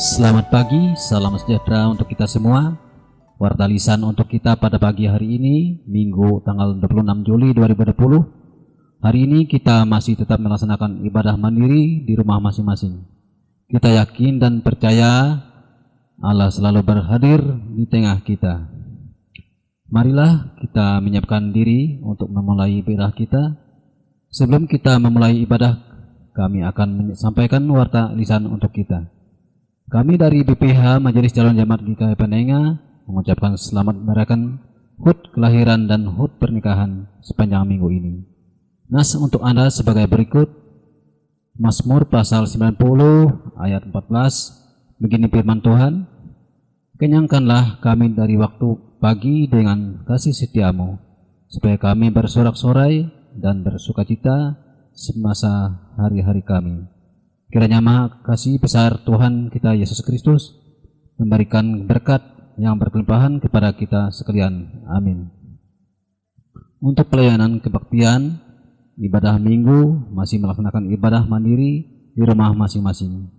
Selamat pagi, salam sejahtera untuk kita semua. Warta lisan untuk kita pada pagi hari ini, Minggu tanggal 26 Juli 2020. Hari ini kita masih tetap melaksanakan ibadah mandiri di rumah masing-masing. Kita yakin dan percaya Allah selalu berhadir di tengah kita. Marilah kita menyiapkan diri untuk memulai ibadah kita. Sebelum kita memulai ibadah, kami akan menyampaikan warta lisan untuk kita. Kami dari BPH Majelis Calon Jemaat GKI Penenga mengucapkan selamat merayakan HUT kelahiran dan HUT pernikahan sepanjang minggu ini. Nas untuk Anda sebagai berikut. Mazmur pasal 90 ayat 14, begini firman Tuhan, kenyangkanlah kami dari waktu pagi dengan kasih setiamu, supaya kami bersorak-sorai dan bersukacita semasa hari-hari kami. Kiranya maha kasih besar Tuhan kita Yesus Kristus memberikan berkat yang berkelimpahan kepada kita sekalian. Amin. Untuk pelayanan kebaktian, ibadah minggu masih melaksanakan ibadah mandiri di rumah masing-masing.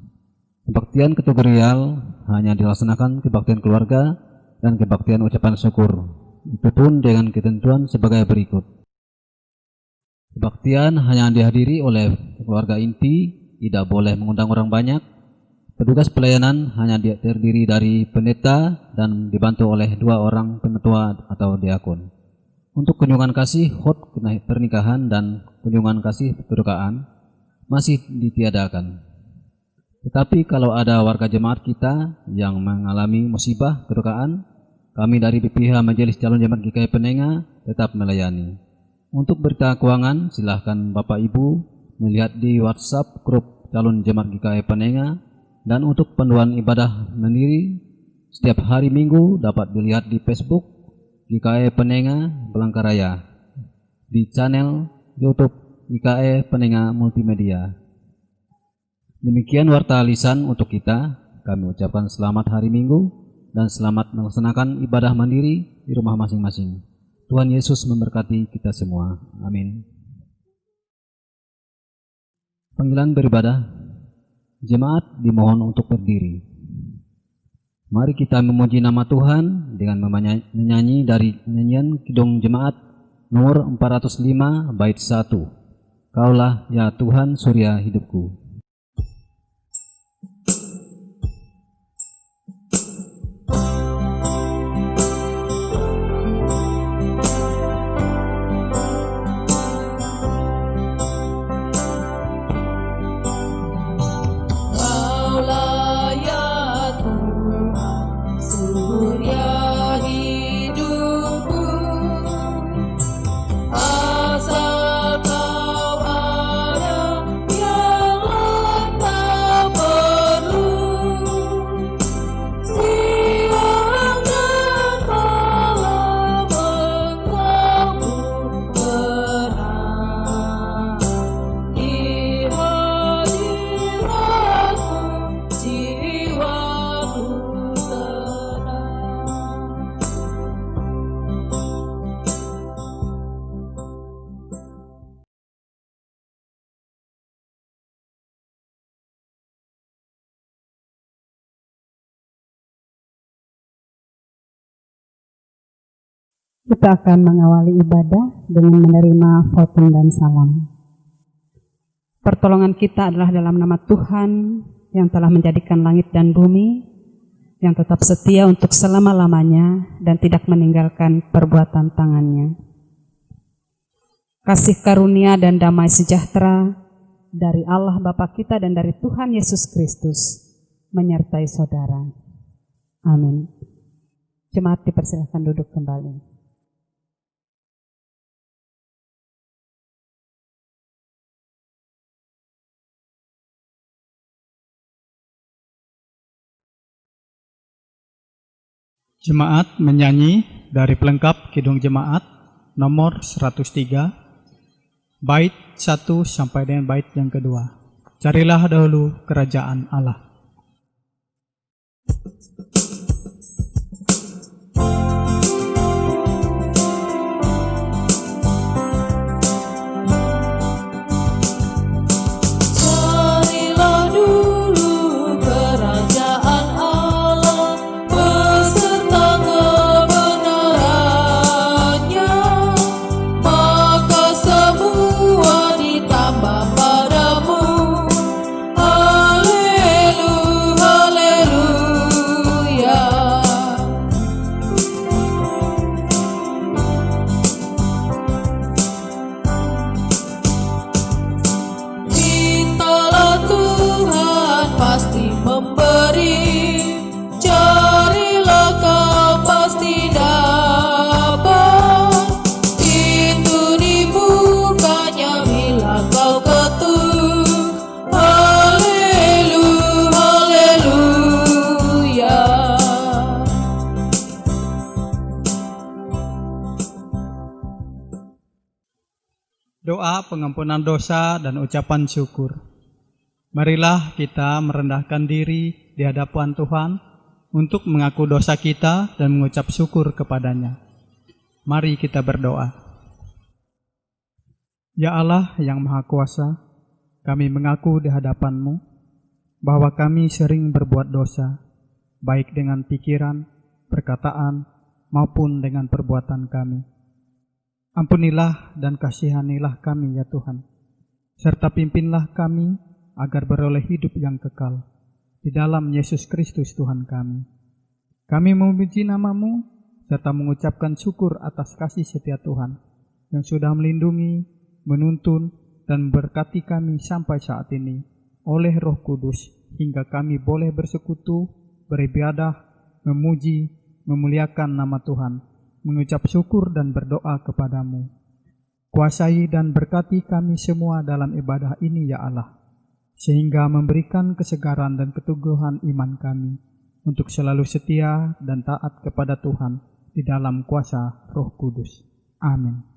Kebaktian kategorial hanya dilaksanakan kebaktian keluarga dan kebaktian ucapan syukur. Itu pun dengan ketentuan sebagai berikut. Kebaktian hanya dihadiri oleh keluarga inti, tidak boleh mengundang orang banyak. Petugas pelayanan hanya terdiri dari pendeta dan dibantu oleh 2 orang penetua atau diakon. Untuk kunjungan kasih, HUT pernikahan dan kunjungan kasih kedukaan masih ditiadakan. Tetapi kalau ada warga jemaat kita yang mengalami musibah kedukaan, kami dari BPH Majelis Calon Jemaat GKI Penenga tetap melayani. Untuk berita keuangan, silahkan Bapak Ibu melihat di WhatsApp grup Calon Jemaat GKI Penenga, dan untuk panduan ibadah mandiri setiap hari Minggu dapat dilihat di Facebook GKI Penenga Belangkaraya, di channel YouTube GKI Penenga Multimedia. Demikian warta lisan untuk kita. Kami ucapkan selamat hari Minggu dan selamat melaksanakan ibadah mandiri di rumah masing-masing. Tuhan Yesus memberkati kita semua. Amin. Panggilan beribadah. Jemaat dimohon untuk berdiri. Mari kita memuji nama Tuhan dengan menyanyi dari nyanyian Kidung Jemaat nomor 405 bait 1. Kaulah ya Tuhan surya hidupku. Kita akan mengawali ibadah dengan menerima votum dan salam. Pertolongan kita adalah dalam nama Tuhan yang telah menjadikan langit dan bumi, yang tetap setia untuk selama-lamanya dan tidak meninggalkan perbuatan tangannya. Kasih karunia dan damai sejahtera dari Allah Bapa kita dan dari Tuhan Yesus Kristus menyertai saudara. Amin. Jemaat dipersilakan duduk kembali. Jemaat menyanyi dari pelengkap Kidung Jemaat nomor 103 bait 1 sampai dengan bait yang kedua. Carilah dahulu kerajaan Allah. Carilah dulu kerajaan Doa pengampunan dosa dan ucapan syukur. Marilah kita merendahkan diri di hadapan Tuhan untuk mengaku dosa kita dan mengucap syukur kepadanya. Mari kita berdoa. Ya Allah yang Maha Kuasa, kami mengaku di hadapan-Mu bahwa kami sering berbuat dosa, baik dengan pikiran, perkataan, maupun dengan perbuatan kami. Ampunilah dan kasihanilah kami ya Tuhan, serta pimpinlah kami agar beroleh hidup yang kekal di dalam Yesus Kristus Tuhan kami. Kami memuji nama-Mu serta mengucapkan syukur atas kasih setia Tuhan yang sudah melindungi, menuntun, dan memberkati kami sampai saat ini oleh Roh Kudus hingga kami boleh bersekutu, beribadah, memuji, memuliakan nama Tuhan, mengucap syukur dan berdoa kepadamu. Kuasai dan berkati kami semua dalam ibadah ini ya Allah, sehingga memberikan kesegaran dan keteguhan iman kami untuk selalu setia dan taat kepada Tuhan di dalam kuasa Roh Kudus. Amin.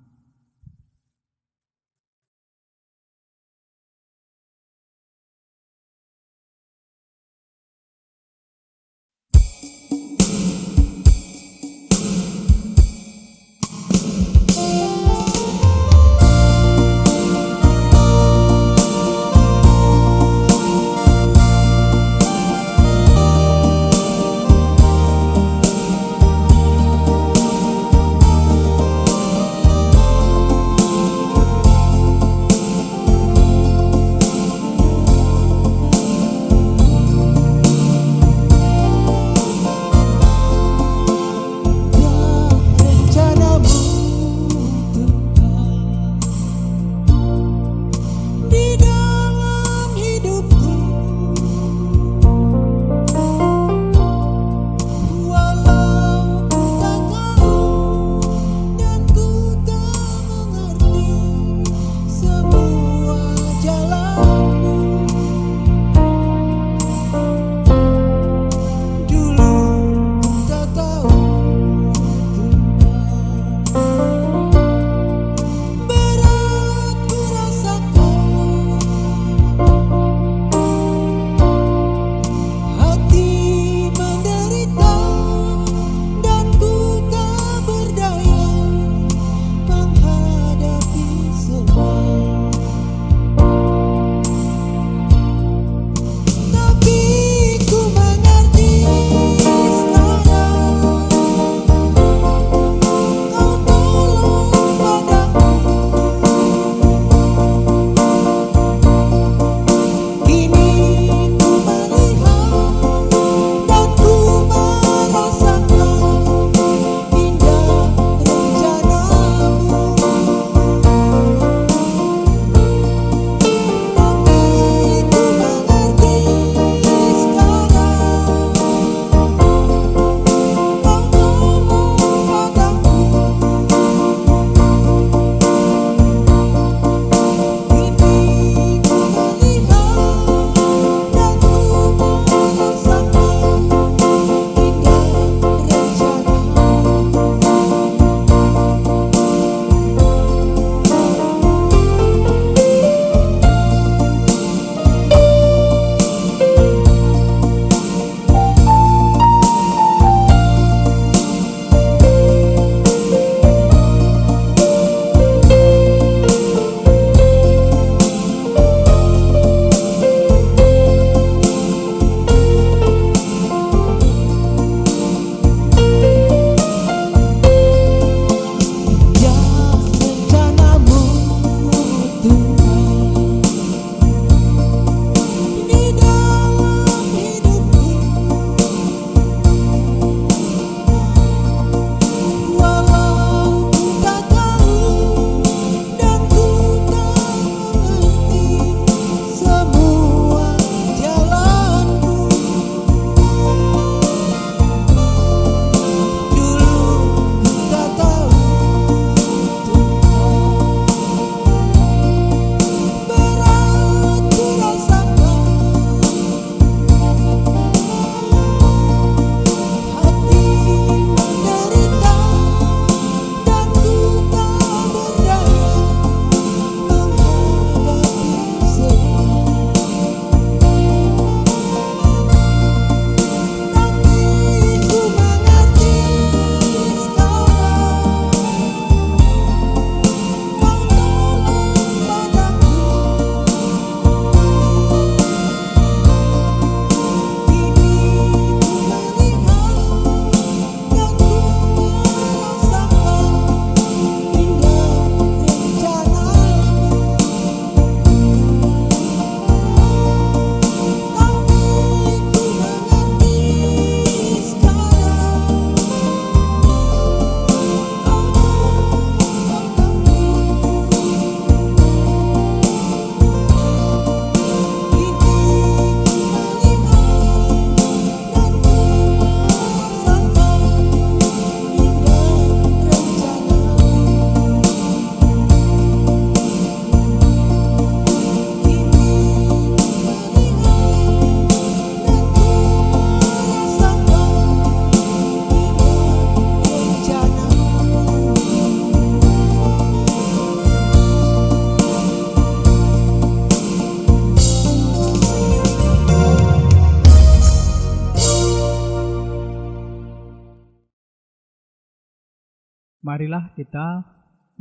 Marilah kita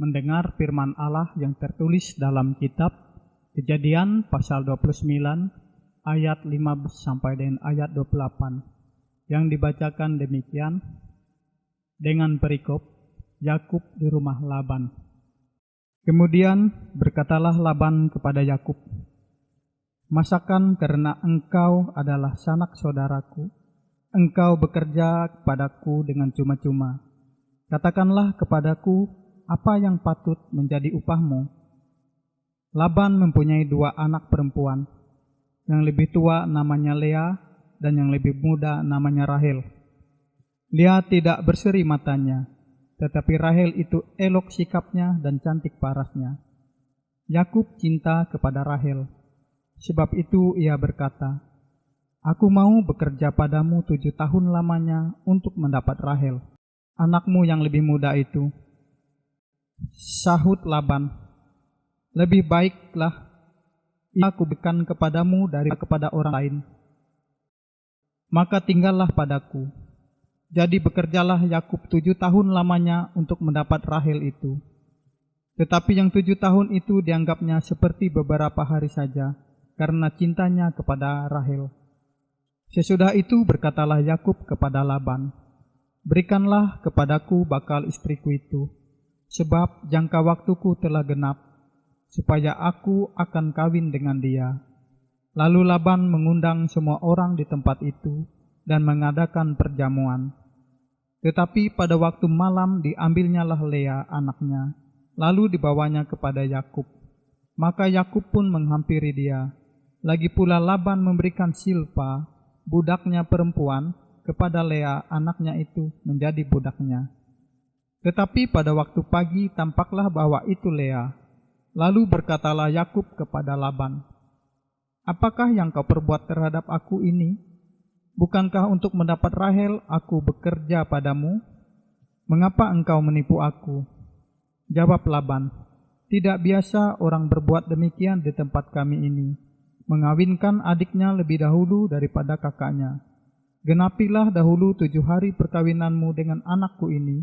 mendengar firman Allah yang tertulis dalam kitab Kejadian pasal 29 ayat 15 sampai dengan ayat 28 yang dibacakan demikian dengan perikop Yakub di rumah Laban. Kemudian berkatalah Laban kepada Yakub, "Masakan karena engkau adalah sanak saudaraku, engkau bekerja kepadaku dengan cuma-cuma. Katakanlah kepadaku apa yang patut menjadi upahmu." Laban mempunyai 2 anak perempuan. Yang lebih tua namanya Lea dan yang lebih muda namanya Rahel. Lea tidak berseri matanya, tetapi Rahel itu elok sikapnya dan cantik parasnya. Yakub cinta kepada Rahel. Sebab itu ia berkata, "Aku mau bekerja padamu 7 tahun lamanya untuk mendapat Rahel, anakmu yang lebih muda itu." Sahut Laban, "Lebih baiklah ia aku berikan kepadamu dari kepada orang lain. Maka tinggallah padaku." Jadi bekerjalah Yakub 7 tahun lamanya untuk mendapat Rahel itu. Tetapi yang 7 tahun itu dianggapnya seperti beberapa hari saja, karena cintanya kepada Rahel. Sesudah itu berkatalah Yakub kepada Laban, "Berikanlah kepadaku bakal istriku itu, sebab jangka waktuku telah genap, supaya aku akan kawin dengan dia." Lalu Laban mengundang semua orang di tempat itu dan mengadakan perjamuan. Tetapi pada waktu malam diambilnyalah Lea anaknya, lalu dibawanya kepada Yakub. Maka Yakub pun menghampiri dia. Lagi pula Laban memberikan Silpa, budaknya perempuan, kepada Lea anaknya itu menjadi budaknya. Tetapi pada waktu pagi tampaklah bahwa itu Lea. Lalu berkatalah Yakub kepada Laban, "Apakah yang kau perbuat terhadap aku ini? Bukankah untuk mendapat Rahel aku bekerja padamu? Mengapa engkau menipu aku?" Jawab Laban, "Tidak biasa orang berbuat demikian di tempat kami ini, mengawinkan adiknya lebih dahulu daripada kakaknya. Genapilah dahulu 7 hari perkawinanmu dengan anakku ini,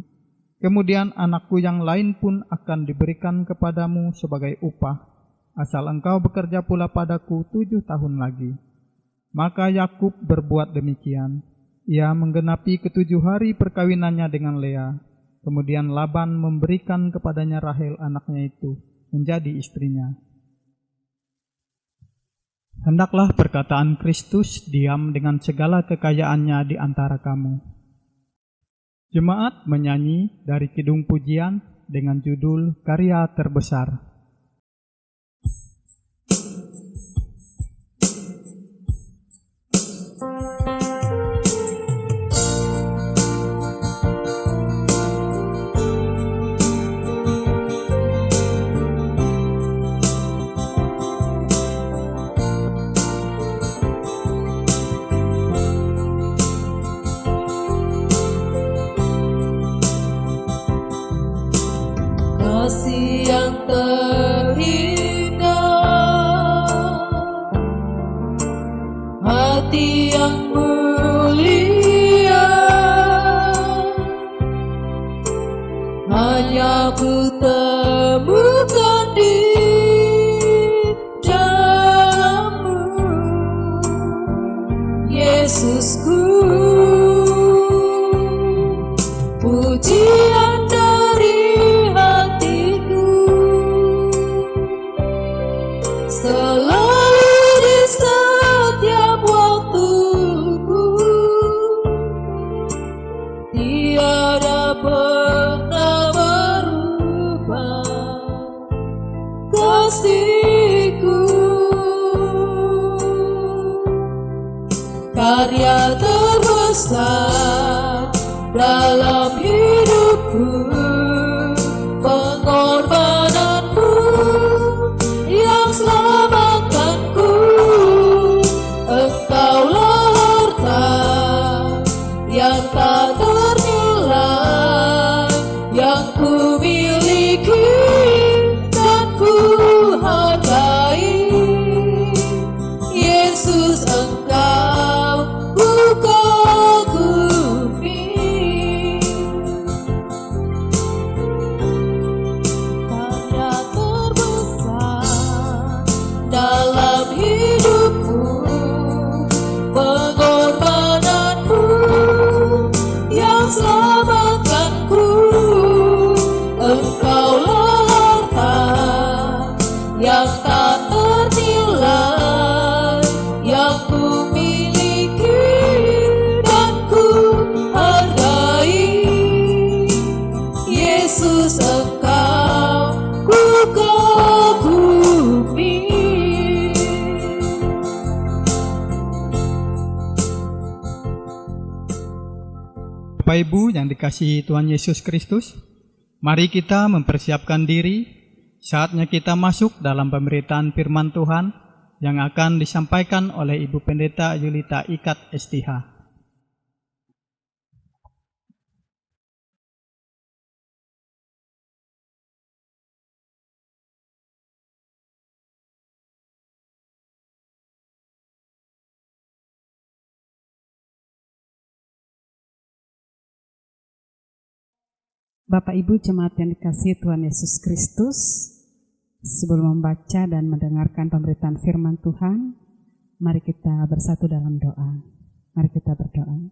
kemudian anakku yang lain pun akan diberikan kepadamu sebagai upah, asal engkau bekerja pula padaku 7 tahun lagi." Maka Yakub berbuat demikian. Ia menggenapi ke-7 hari perkawinannya dengan Lea. Kemudian Laban memberikan kepadanya Rahel anaknya itu menjadi istrinya. Hendaklah perkataan Kristus diam dengan segala kekayaannya di antara kamu. Jemaat menyanyi dari Kidung Pujian dengan judul Karya Terbesar. Kasih yang terindah, hati yang mulia, hanya ku temukan di dalam-Mu, Yesusku. Pujian dari hatiku selalu di setiap waktuku, tiada pernah berubah kasih-Ku. Karya terbesar dalam hidupku, pengorbananmu yang selamatkanku. Engkaulah harta yang tak ternilai, yang ku miliki dan ku hargai. Yesus, Engkau ku kagumi. yang tak ternilai, yang ku miliki dan ku hargai. Yesus, Engkau ku kagumi. Bapak Ibu yang dikasihi Tuhan Yesus Kristus, mari kita mempersiapkan diri, saatnya kita masuk dalam pemberitaan firman Tuhan yang akan disampaikan oleh Ibu Pendeta Yulita Ikat STH. Bapak Ibu jemaat yang dikasihi Tuhan Yesus Kristus, sebelum membaca dan mendengarkan pemberitaan firman Tuhan, mari kita bersatu dalam doa. Mari kita berdoa.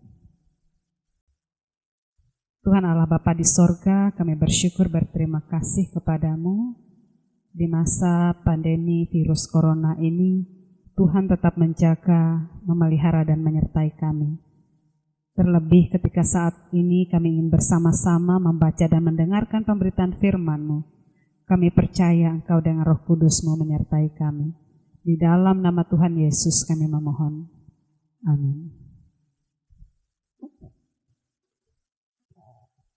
Tuhan Allah Bapa di sorga, kami bersyukur berterima kasih kepadamu. Di masa pandemi virus corona ini, Tuhan tetap menjaga, memelihara dan menyertai kami. Terlebih ketika saat ini kami ingin bersama-sama membaca dan mendengarkan pemberitaan firman-Mu. Kami percaya Engkau dengan Roh Kudus-Mu menyertai kami. Di dalam nama Tuhan Yesus kami memohon. Amin.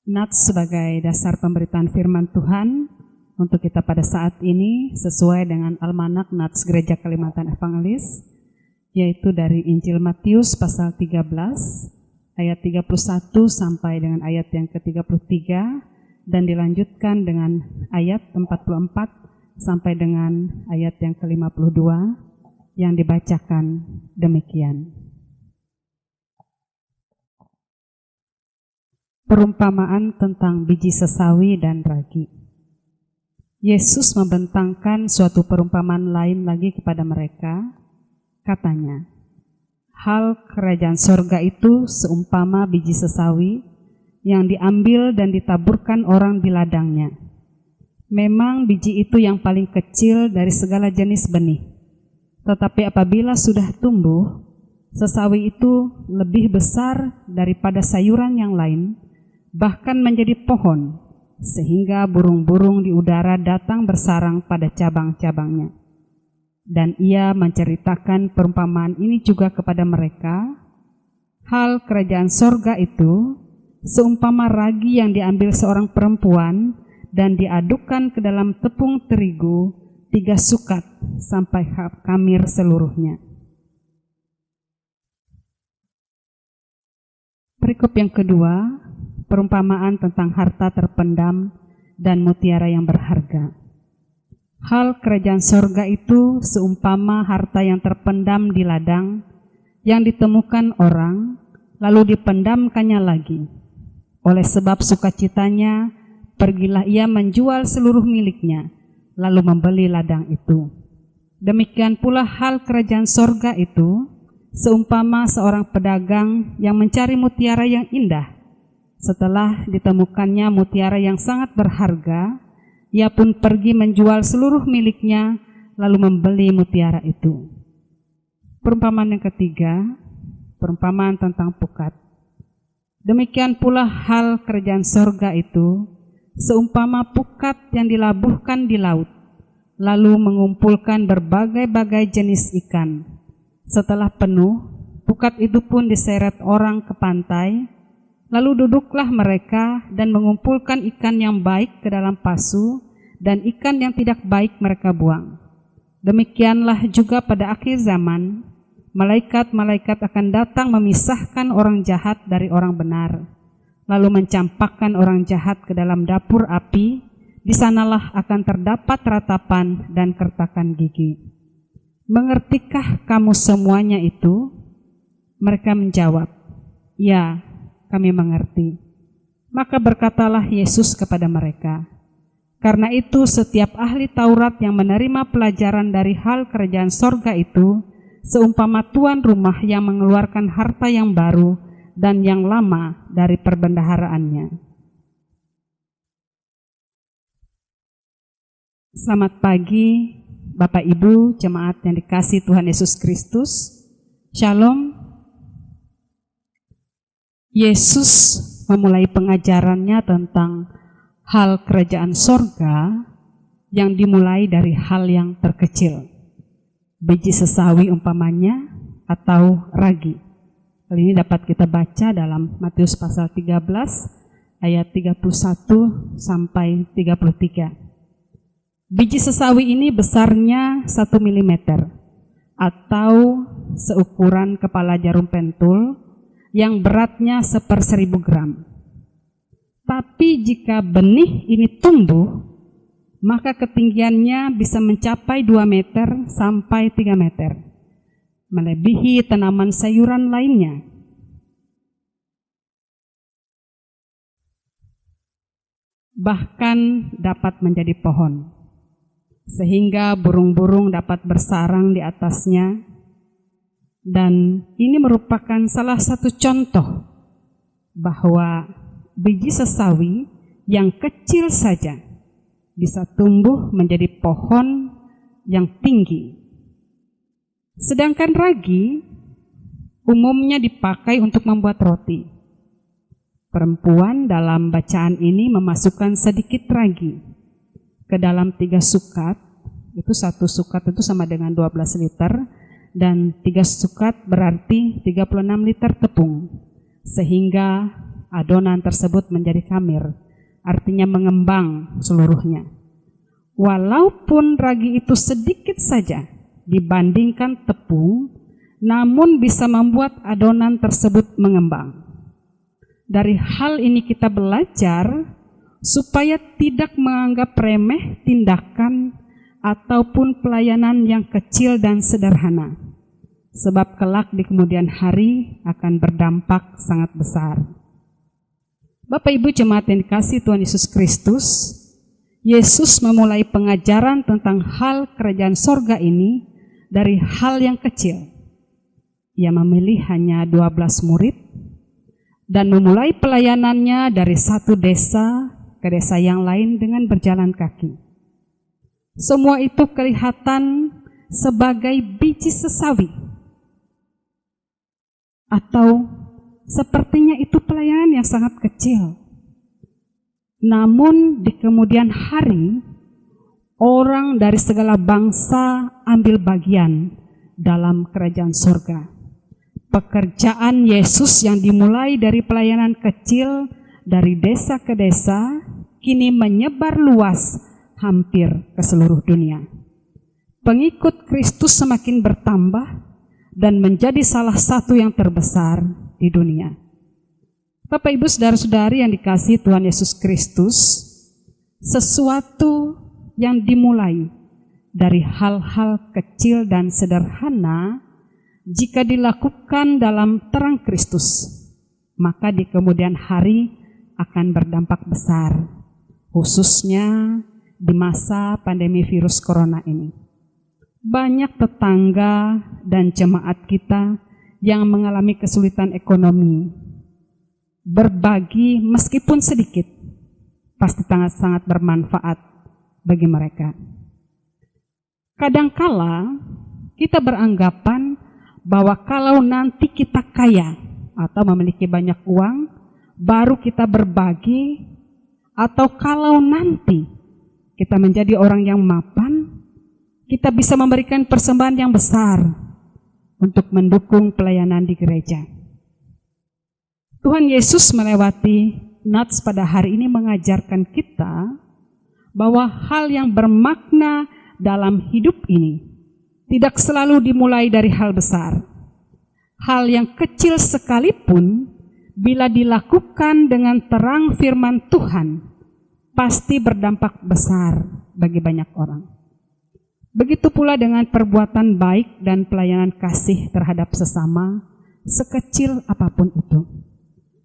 Nats sebagai dasar pemberitaan firman Tuhan untuk kita pada saat ini sesuai dengan Almanak Nats Gereja Kalimantan Evangelis, yaitu dari Injil Matius pasal 13 ayat 31 sampai dengan ayat yang ke-33 dan dilanjutkan dengan ayat 44 sampai dengan ayat yang ke-52 yang dibacakan demikian. Perumpamaan tentang biji sesawi dan ragi. Yesus membentangkan suatu perumpamaan lain lagi kepada mereka, katanya, hal kerajaan sorga itu seumpama biji sesawi yang diambil dan ditaburkan orang di ladangnya. Memang biji itu yang paling kecil dari segala jenis benih. Tetapi apabila sudah tumbuh, sesawi itu lebih besar daripada sayuran yang lain, bahkan menjadi pohon, sehingga burung-burung di udara datang bersarang pada cabang-cabangnya. Dan ia menceritakan perumpamaan ini juga kepada mereka, hal kerajaan sorga itu seumpama ragi yang diambil seorang perempuan dan diadukkan ke dalam tepung terigu 3 sukat sampai khamir seluruhnya. Perikop yang kedua, perumpamaan tentang harta terpendam dan mutiara yang berharga. Hal kerajaan sorga itu seumpama harta yang terpendam di ladang, yang ditemukan orang, lalu dipendamkannya lagi. Oleh sebab sukacitanya, pergilah ia menjual seluruh miliknya, lalu membeli ladang itu. Demikian pula hal kerajaan sorga itu, seumpama seorang pedagang yang mencari mutiara yang indah. Setelah ditemukannya mutiara yang sangat berharga, ia pun pergi menjual seluruh miliknya, lalu membeli mutiara itu. Perumpamaan yang ketiga, perumpamaan tentang pukat. Demikian pula hal kerajaan sorga itu, seumpama pukat yang dilabuhkan di laut, lalu mengumpulkan berbagai-bagai jenis ikan. Setelah penuh, pukat itu pun diseret orang ke pantai, lalu duduklah mereka dan mengumpulkan ikan yang baik ke dalam pasu, dan ikan yang tidak baik mereka buang. Demikianlah juga pada akhir zaman, malaikat-malaikat akan datang memisahkan orang jahat dari orang benar, lalu mencampakkan orang jahat ke dalam dapur api. Di sanalah akan terdapat ratapan dan kertakan gigi. Mengertikah kamu semuanya itu? Mereka menjawab, ya, kami mengerti. Maka berkatalah Yesus kepada mereka, karena itu setiap ahli Taurat yang menerima pelajaran dari hal kerajaan sorga itu, seumpama tuan rumah yang mengeluarkan harta yang baru dan yang lama dari perbendaharaannya. Selamat pagi Bapak Ibu jemaat yang dikasihi Tuhan Yesus Kristus, Shalom. Yesus memulai pengajarannya tentang hal kerajaan sorga yang dimulai dari hal yang terkecil. Biji sesawi umpamanya atau ragi. Hal ini dapat kita baca dalam Matius pasal 13 ayat 31 sampai 33. Biji sesawi ini besarnya 1 mm atau seukuran kepala jarum pentul yang beratnya 1/1000 gram. Tapi jika benih ini tumbuh, maka ketinggiannya bisa mencapai 2 meter sampai 3 meter, melebihi tanaman sayuran lainnya. Bahkan dapat menjadi pohon, sehingga burung-burung dapat bersarang di atasnya. Dan ini merupakan salah satu contoh bahwa biji sesawi yang kecil saja bisa tumbuh menjadi pohon yang tinggi. Sedangkan ragi umumnya dipakai untuk membuat roti. Perempuan dalam bacaan ini memasukkan sedikit ragi ke dalam 3 sukat. Itu 1 sukat itu sama dengan 12 liter. Dan 3 sukat berarti 36 liter tepung, sehingga adonan tersebut menjadi khamir, artinya mengembang seluruhnya. Walaupun ragi itu sedikit saja dibandingkan tepung, namun bisa membuat adonan tersebut mengembang. Dari hal ini kita belajar supaya tidak menganggap remeh tindakan ataupun pelayanan yang kecil dan sederhana. Sebab kelak di kemudian hari akan berdampak sangat besar. Bapak Ibu jemaat yang dikasihi Tuhan Yesus Kristus, Yesus memulai pengajaran tentang hal kerajaan sorga ini dari hal yang kecil. Ia memilih hanya 12 murid dan memulai pelayanannya dari satu desa ke desa yang lain dengan berjalan kaki. Semua itu kelihatan sebagai biji sesawi. Atau sepertinya itu pelayanan yang sangat kecil. Namun di kemudian hari, orang dari segala bangsa ambil bagian dalam kerajaan surga. Pekerjaan Yesus yang dimulai dari pelayanan kecil dari desa ke desa, kini menyebar luas hampir ke seluruh dunia. Pengikut Kristus semakin bertambah dan menjadi salah satu yang terbesar di dunia. Bapak Ibu saudara-saudari yang dikasihi Tuhan Yesus Kristus, sesuatu yang dimulai dari hal-hal kecil dan sederhana, jika dilakukan dalam terang Kristus, maka di kemudian hari akan berdampak besar, khususnya di masa pandemi virus corona ini. Banyak tetangga dan jemaat kita yang mengalami kesulitan ekonomi. Berbagi meskipun sedikit, pasti sangat bermanfaat bagi mereka. Kadangkala kita beranggapan bahwa kalau nanti kita kaya atau memiliki banyak uang, baru kita berbagi, atau kalau nanti kita menjadi orang yang mapan, kita bisa memberikan persembahan yang besar untuk mendukung pelayanan di gereja. Tuhan Yesus melewati Nats pada hari ini mengajarkan kita bahwa hal yang bermakna dalam hidup ini tidak selalu dimulai dari hal besar. Hal yang kecil sekalipun bila dilakukan dengan terang firman Tuhan pasti berdampak besar bagi banyak orang. Begitu pula dengan perbuatan baik dan pelayanan kasih terhadap sesama, sekecil apapun itu.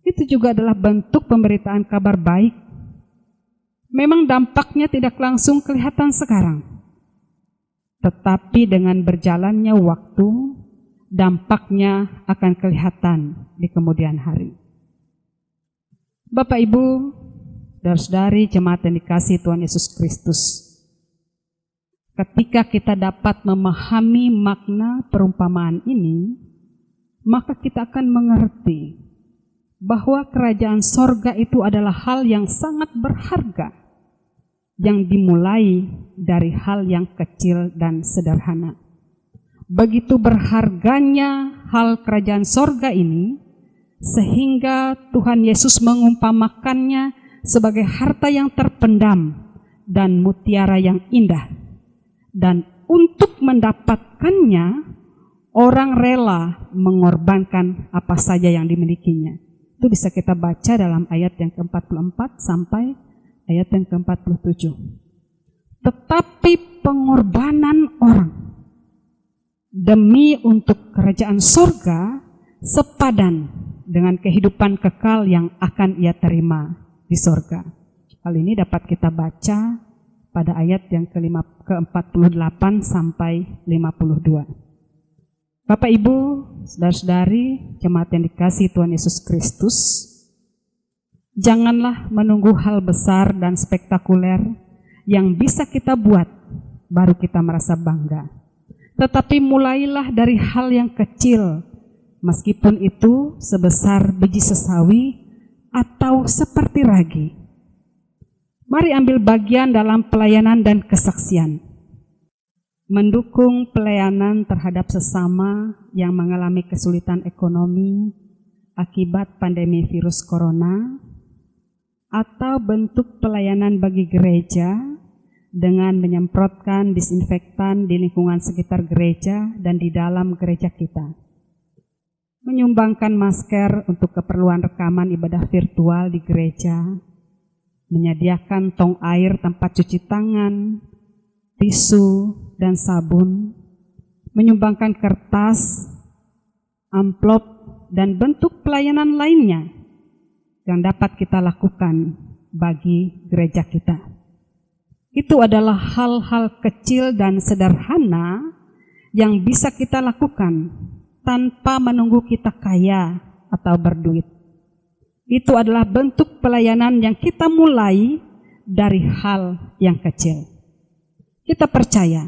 Itu juga adalah bentuk pemberitaan kabar baik. Memang dampaknya tidak langsung kelihatan sekarang, tetapi dengan berjalannya waktu, dampaknya akan kelihatan di kemudian hari. Bapak Ibu, saudara-saudari jemaat yang dikasihi Tuhan Yesus Kristus, ketika kita dapat memahami makna perumpamaan ini, maka kita akan mengerti bahwa kerajaan sorga itu adalah hal yang sangat berharga, yang dimulai dari hal yang kecil dan sederhana. Begitu berharganya hal kerajaan sorga ini, sehingga Tuhan Yesus mengumpamakannya sebagai harta yang terpendam dan mutiara yang indah. Dan untuk mendapatkannya, orang rela mengorbankan apa saja yang dimilikinya. Itu bisa kita baca dalam ayat yang ke-44 sampai ayat yang ke-47. Tetapi pengorbanan orang demi untuk kerajaan sorga sepadan dengan kehidupan kekal yang akan ia terima di sorga. Hal ini dapat kita baca pada ayat yang ke-48 sampai 52. Bapak Ibu, saudara-saudari, jemaat yang dikasihi Tuhan Yesus Kristus, janganlah menunggu hal besar dan spektakuler yang bisa kita buat baru kita merasa bangga. Tetapi mulailah dari hal yang kecil, meskipun itu sebesar biji sesawi atau seperti ragi. Mari ambil bagian dalam pelayanan dan kesaksian, mendukung pelayanan terhadap sesama yang mengalami kesulitan ekonomi akibat pandemi virus corona, atau bentuk pelayanan bagi gereja dengan menyemprotkan disinfektan di lingkungan sekitar gereja dan di dalam gereja kita. Menyumbangkan masker untuk keperluan rekaman ibadah virtual di gereja, menyediakan tong air, tempat cuci tangan, tisu, dan sabun, menyumbangkan kertas, amplop, dan bentuk pelayanan lainnya yang dapat kita lakukan bagi gereja kita. Itu adalah hal-hal kecil dan sederhana yang bisa kita lakukan tanpa menunggu kita kaya atau berduit. Itu adalah bentuk pelayanan yang kita mulai dari hal yang kecil. Kita percaya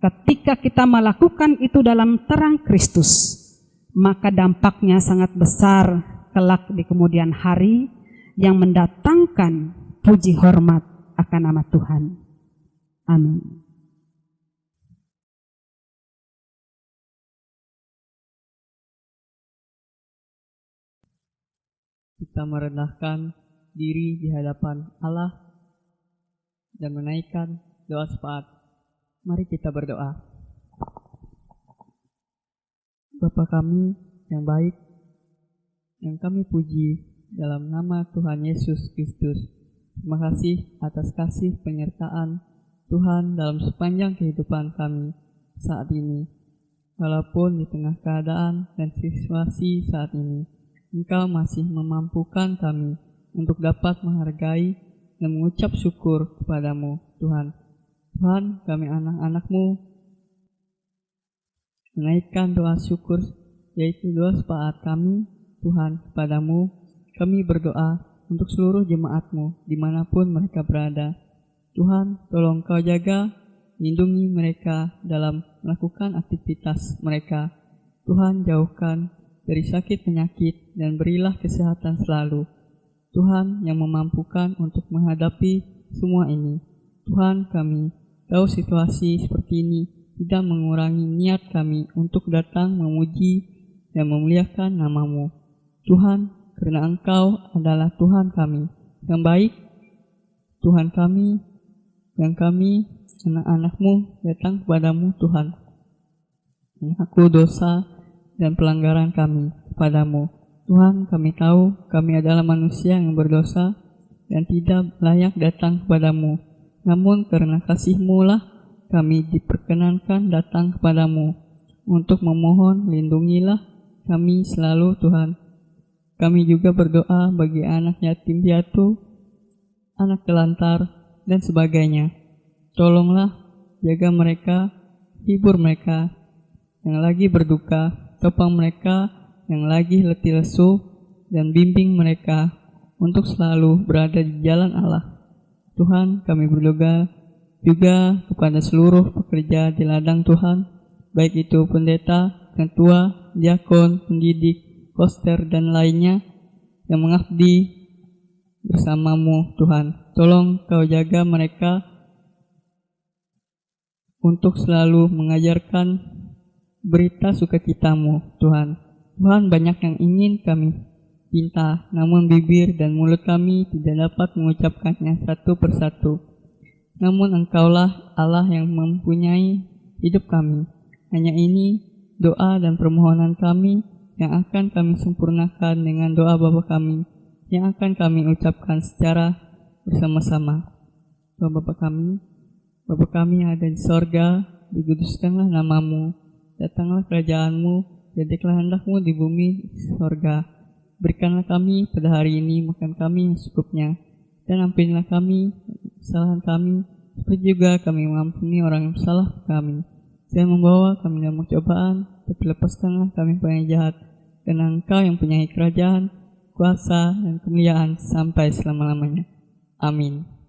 ketika kita melakukan itu dalam terang Kristus, maka dampaknya sangat besar kelak di kemudian hari yang mendatangkan puji hormat akan nama Tuhan. Amin. Kita merendahkan diri di hadapan Allah dan menaikkan doa syafaat. Mari kita berdoa. Bapa kami yang baik, yang kami puji dalam nama Tuhan Yesus Kristus, terima kasih atas kasih penyertaan Tuhan dalam sepanjang kehidupan kami saat ini. Walaupun di tengah keadaan dan situasi saat ini, Engkau masih memampukan kami untuk dapat menghargai dan mengucap syukur kepadamu, Tuhan. Tuhan, kami anak-anak-Mu menaikkan doa syukur, yaitu doa syafaat kami, Tuhan, kepadamu. Kami berdoa untuk seluruh jemaat-Mu dimanapun mereka berada. Tuhan, tolong Kau jaga, lindungi mereka dalam melakukan aktivitas mereka. Tuhan, jauhkan dari sakit penyakit dan berilah kesehatan selalu. Tuhan yang memampukan untuk menghadapi semua ini. Tuhan, kami tahu situasi seperti ini tidak mengurangi niat kami untuk datang memuji dan memuliakan nama-Mu. Tuhan, karena Engkau adalah Tuhan kami yang baik, Tuhan kami, yang kami, anak-anak-Mu, datang kepadamu, Tuhan. Mengaku dosa dan pelanggaran kami kepadamu. Tuhan, kami tahu kami adalah manusia yang berdosa dan tidak layak datang kepadamu. Namun karena kasih-Mu lah kami diperkenankan datang kepadamu untuk memohon, lindungilah kami selalu, Tuhan. Kami juga berdoa bagi anak yatim piatu, anak telantar, dan sebagainya. Tolonglah jaga mereka, hibur mereka yang lagi berduka, topang mereka yang lagi letih lesu, dan bimbing mereka untuk selalu berada di jalan Allah. Tuhan, kami berdoa juga kepada seluruh pekerja di ladang Tuhan, baik itu pendeta, ketua, diakon, pendidik, koster, dan lainnya yang mengabdi bersamamu Tuhan. Tolong Kau jaga mereka untuk selalu mengajarkan berita sukacitamu Tuhan. Tuhan, banyak yang ingin kami pinta, namun bibir dan mulut kami tidak dapat mengucapkannya satu persatu. Namun Engkaulah Allah yang mempunyai hidup kami. Hanya ini doa dan permohonan kami yang akan kami sempurnakan dengan doa Bapa kami yang akan kami ucapkan secara bersama-sama. Doa Bapa kami yang ada di sorga, dikuduskanlah namamu, datanglah kerajaanmu, jadilah kehendakmu di bumi sorga. Berikanlah kami pada hari ini makan kami yang secukupnya, dan ampunilah kami kesalahan kami, seperti juga kami mengampuni orang yang bersalah kami. Jangan membawa kami dalam cobaan, tapi lepaskanlah kami dari yang jahat, karena Engkau yang punya kerajaan, kuasa, dan kemuliaan sampai selama-lamanya. Amin.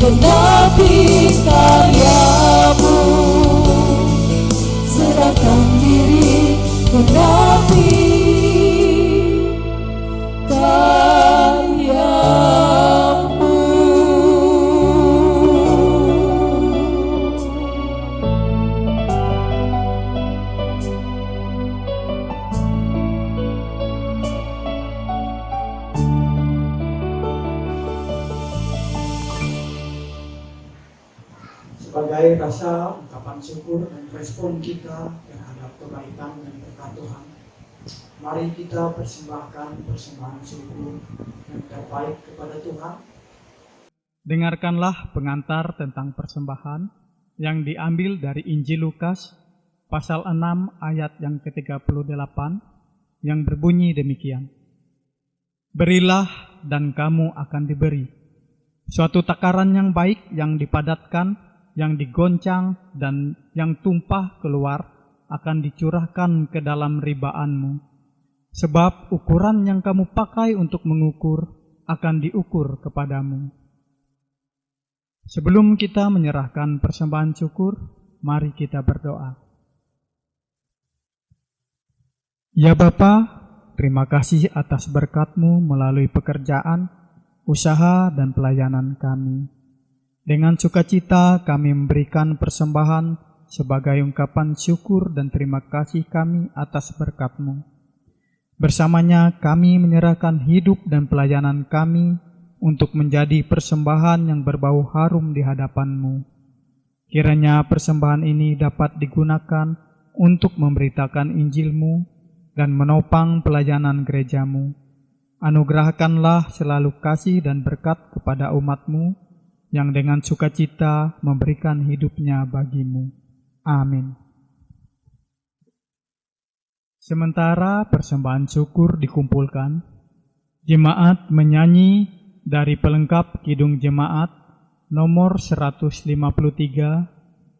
genapi karyamu, serahkan diri, genapi karyamu. Sebagai rasa ungkapan syukur dan respon kita terhadap kebaikan dan berkat Tuhan, mari kita persembahkan persembahan syukur yang terbaik kepada Tuhan. Dengarkanlah pengantar tentang persembahan yang diambil dari Injil Lukas pasal 6 ayat yang ke-38 yang berbunyi demikian. Berilah dan kamu akan diberi. Suatu takaran yang baik, yang dipadatkan, yang digoncang, dan yang tumpah keluar akan dicurahkan ke dalam ribaanmu. Sebab ukuran yang kamu pakai untuk mengukur akan diukur kepadamu. Sebelum kita menyerahkan persembahan syukur, mari kita berdoa. Ya Bapa, terima kasih atas berkat-Mu melalui pekerjaan, usaha, dan pelayanan kami. Dengan sukacita kami memberikan persembahan sebagai ungkapan syukur dan terima kasih kami atas berkat-Mu. Bersamanya kami menyerahkan hidup dan pelayanan kami untuk menjadi persembahan yang berbau harum di hadapan-Mu. Kiranya persembahan ini dapat digunakan untuk memberitakan Injil-Mu dan menopang pelayanan gereja-Mu. Anugerahkanlah selalu kasih dan berkat kepada umat-Mu yang dengan sukacita memberikan hidupnya bagi-Mu. Amin. Sementara persembahan syukur dikumpulkan, jemaat menyanyi dari pelengkap Kidung Jemaat nomor 153,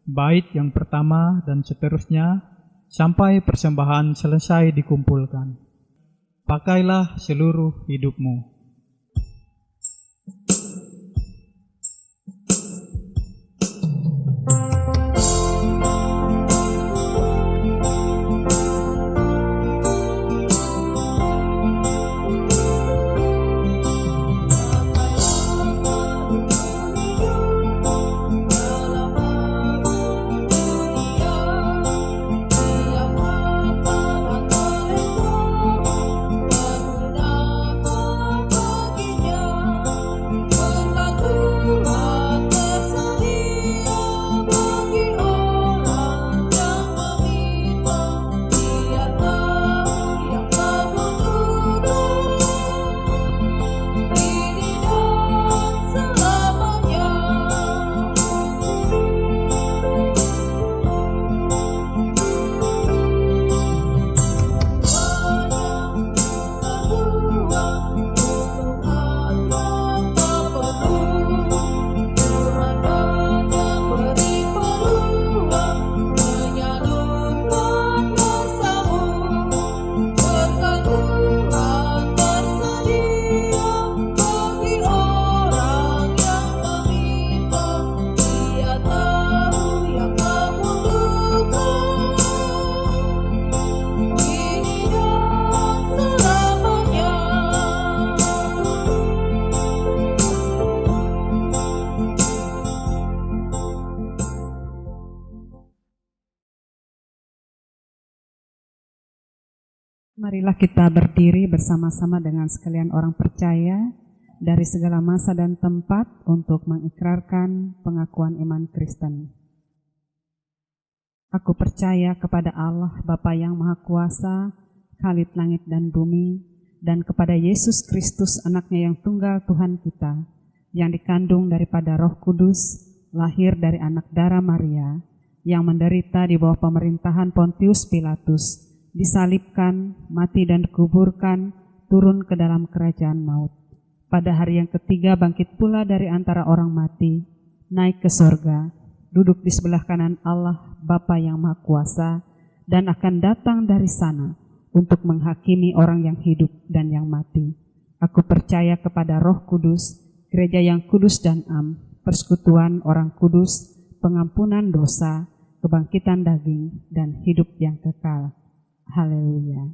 bait yang pertama dan seterusnya, sampai persembahan selesai dikumpulkan. Pakailah seluruh hidupmu. Marilah kita berdiri bersama-sama dengan sekalian orang percaya dari segala masa dan tempat untuk mengikrarkan pengakuan iman Kristen. Aku percaya kepada Allah Bapa yang Maha Kuasa, Khalid langit dan bumi, dan kepada Yesus Kristus anaknya yang tunggal Tuhan kita, yang dikandung daripada Roh Kudus, lahir dari anak darah Maria, yang menderita di bawah pemerintahan Pontius Pilatus, disalibkan, mati dan dikuburkan, turun ke dalam kerajaan maut. Pada hari yang ketiga bangkit pula dari antara orang mati, naik ke sorga, duduk di sebelah kanan Allah Bapa yang Maha Kuasa, dan akan datang dari sana untuk menghakimi orang yang hidup dan yang mati. Aku percaya kepada Roh Kudus, gereja yang kudus dan am, persekutuan orang kudus, pengampunan dosa, kebangkitan daging, dan hidup yang kekal. Haleluya.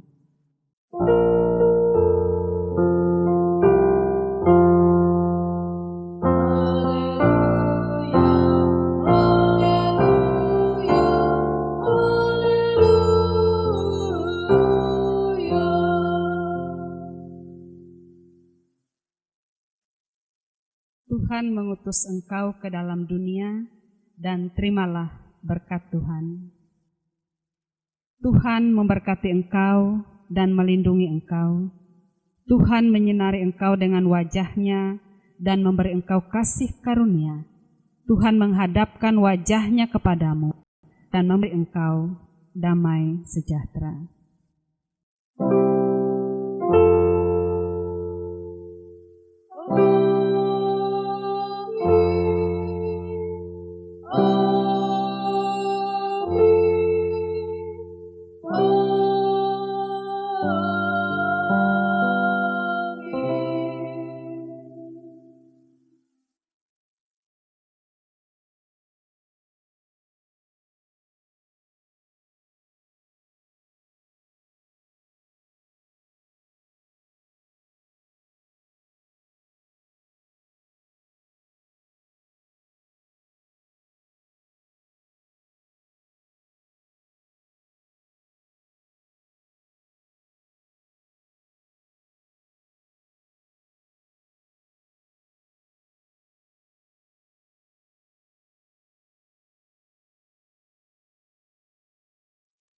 Tuhan mengutus engkau ke dalam dunia, dan terimalah berkat Tuhan. Tuhan memberkati engkau dan melindungi engkau. Tuhan menyinari engkau dengan wajah-Nya dan memberi engkau kasih karunia. Tuhan menghadapkan wajah-Nya kepadamu dan memberi engkau damai sejahtera.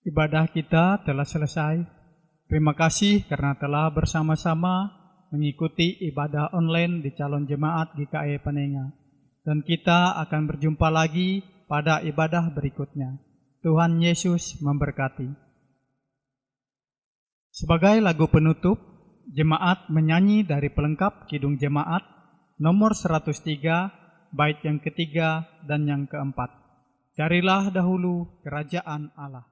Ibadah kita telah selesai. Terima kasih karena telah bersama-sama mengikuti ibadah online di calon jemaat GKI Panenga. Dan kita akan berjumpa lagi pada ibadah berikutnya. Tuhan Yesus memberkati. Sebagai lagu penutup, jemaat menyanyi dari pelengkap Kidung Jemaat nomor 103, bait yang ketiga dan yang keempat. Carilah dahulu kerajaan Allah.